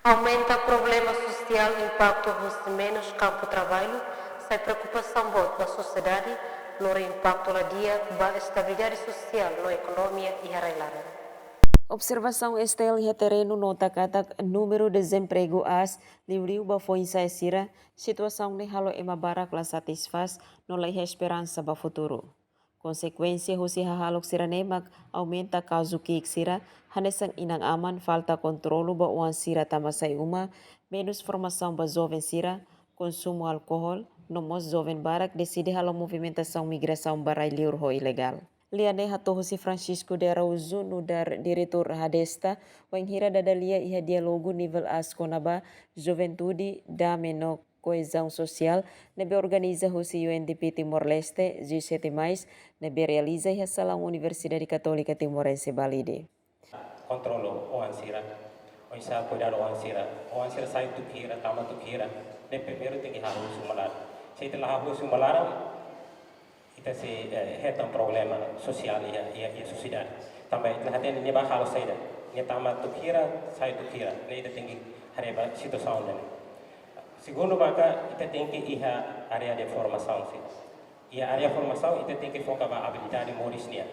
Aumenta problema social, impacto de menos campo de trabalho, sai preocupação boa na sociedade, no impacto na dia, ba estabilidade social, na economia e arreglada. Observação estel e terreno nota katak número de desemprego as liu ba foi sira situação ne halo ema barak la satisfaz no la esperança ba futuro. Consequência husi hahalok sira nemak aumenta caso que sira hanesang inang aman falta controlo ba uan sira tamasay uma menos formação ba jovem sira consumo álcool no mos jovem barak decide halo movimentação migração barai liur ho ilegal. Liane hatoho si Francisco de Araújo no dar diretor Hadesta, wanghira dadalia iha dialogo nível asconaba juventude da menor coesão social, nebe organiza hosi UNDP Timor-Leste, G7+, nebe realiza iha salão Universidade Católica Timorense Balide. Controlo o ansira, o isa cuidar o ansira sai tukira, tama tukira, ne primeiro tem que harus sumalar. Se itelah harus sumalar, ita se hetan problema social e sociedade. Também itelah tem ne bah harus saida, ne tama tukira, sai tukira, ne ita tem que hareba situação ne. Segundo maka ita tem que iha área de formação sih. Ia área formação ita tem que focar ba habilidade moris nia.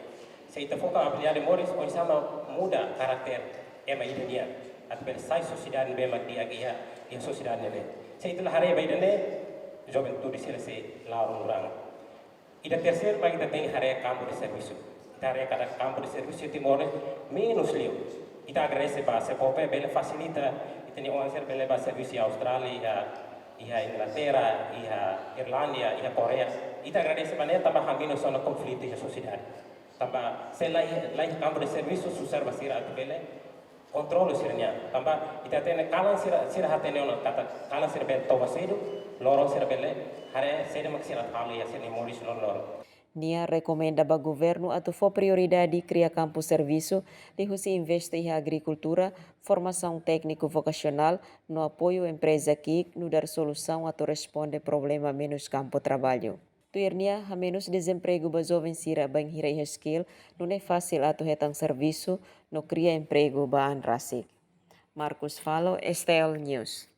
Se ita focar habilidade moris, o sama muda karakter ema ida nia. Atau sai sociedade be mak dia ia sociedade ne. Se ita hareba ida ne, juventude se laurung orang. Ida terceiro bagi ita tem hare campo de serviço. Ita hare cada campo de serviço Timor menos liu. Ita agradece ba se pope bele facilita ita ni orang ser bele ba serviço Australia, ia Inglaterra, ia Irlanda, ia Korea. Ita agradece ba ne tambah hamino sono conflito ya sociedade. Tambah se lai campo de serviço susar basira atu bele controle sirnya. Tambah ita tem kalan sira hatene ona kata kalan sira bele toba seido, lorong sira bele hare sede maksira hali ya sini moris lor. Nia recomenda ba governo atu for prioridade criar campo serviço de husi investe em agricultura, formação técnico vocacional, no apoio empresa que no dar solução atu responde problema menos campo trabalho. Tuirnia a menos desemprego ba jovem sira bang hirai skill, não é fácil atu hetang serviço, no cria emprego ba anrasik. Marcos Falo, STL News.